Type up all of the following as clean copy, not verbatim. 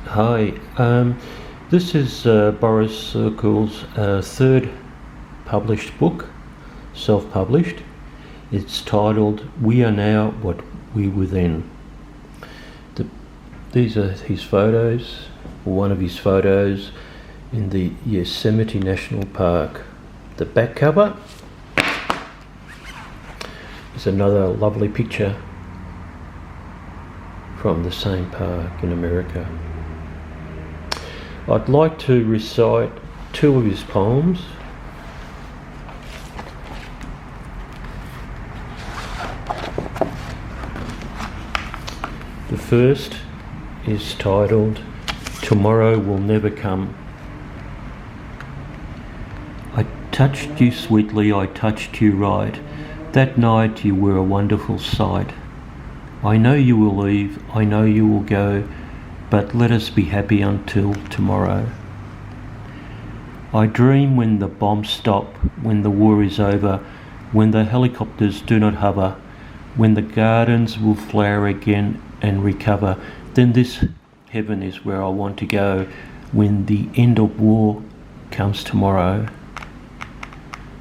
Hi, this is Boris Srkulj's third published book, self-published. It's titled We Are Now What We Were Then. These are his photos, or one of his photos, in the Yosemite National Park. The back cover is another lovely picture from the same park in America. I'd like to recite two of his poems. The first is titled Tomorrow Will Never Come. I touched you sweetly, I touched you right. That night you were a wonderful sight. I know you will leave, I know you will go, but let us be happy until tomorrow. I dream when the bombs stop, when the war is over, when the helicopters do not hover, when the gardens will flower again and recover. Then this heaven is where I want to go, when the end of war comes tomorrow.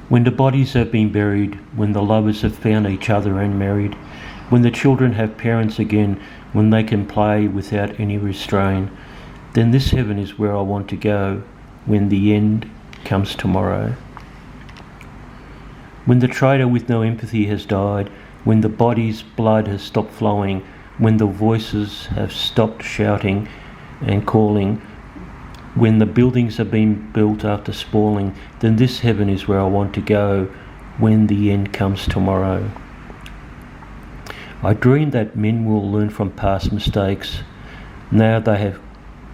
When the bodies have been buried, when the lovers have found each other and married, when the children have parents again, when they can play without any restraint, then this heaven is where I want to go, when the end comes tomorrow. When the traitor with no empathy has died, when the body's blood has stopped flowing, when the voices have stopped shouting and calling, when the buildings have been built after spalling, then this heaven is where I want to go, when the end comes tomorrow. I dream that men will learn from past mistakes. Now they have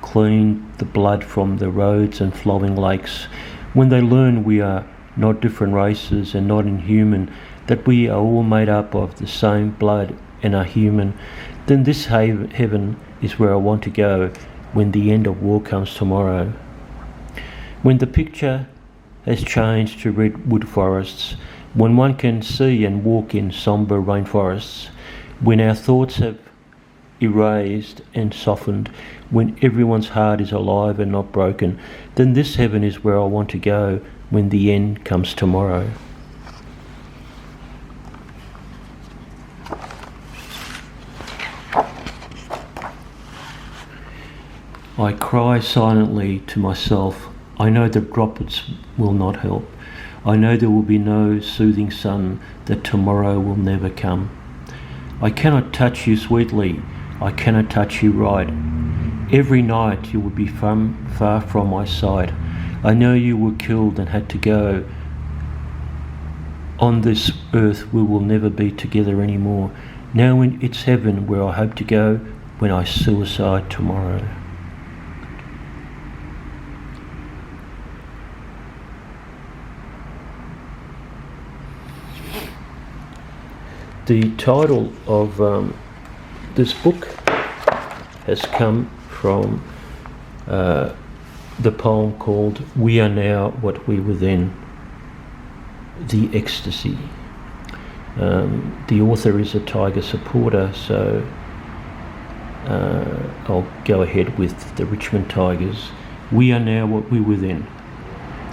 cleaned the blood from the roads and flowing lakes. When they learn we are not different races and not inhuman, that we are all made up of the same blood and are human, then this heaven is where I want to go, when the end of war comes tomorrow. When the picture has changed to redwood forests, when one can see and walk in sombre rainforests, when our thoughts have erased and softened, when everyone's heart is alive and not broken, then this heaven is where I want to go, when the end comes tomorrow. I cry silently to myself. I know the droplets will not help. I know there will be no soothing sun, that tomorrow will never come. I cannot touch you sweetly, I cannot touch you right. Every night you will be far from my sight. I know you were killed and had to go. On this earth we will never be together anymore. Now it's heaven where I hope to go, when I suicide tomorrow. The title of this book has come from the poem called We Are Now What We Were Then, The Ecstasy. The author is a Tiger supporter, so I'll go ahead with the Richmond Tigers. We are now what we were then.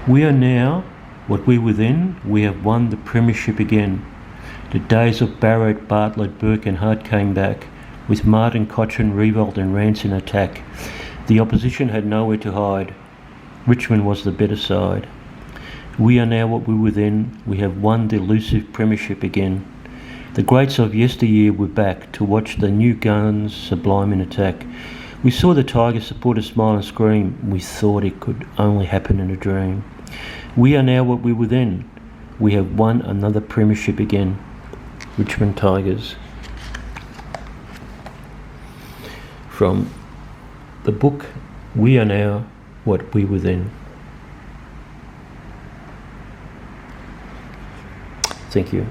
We are now what we were then. We have won the premiership again. The days of Barrett, Bartlett, Burke and Hart came back, with Martin, Cochrane, Riewoldt and Rance in attack. The opposition had nowhere to hide. Richmond was the better side. We are now what we were then. We have won the elusive premiership again. The greats of yesteryear were back to watch the new guns sublime in attack. We saw the Tiger supporters smile and scream. We thought it could only happen in a dream. We are now what we were then. We have won another premiership again. Richmond Tigers. From the book We Are Now What We Were Then. Thank you.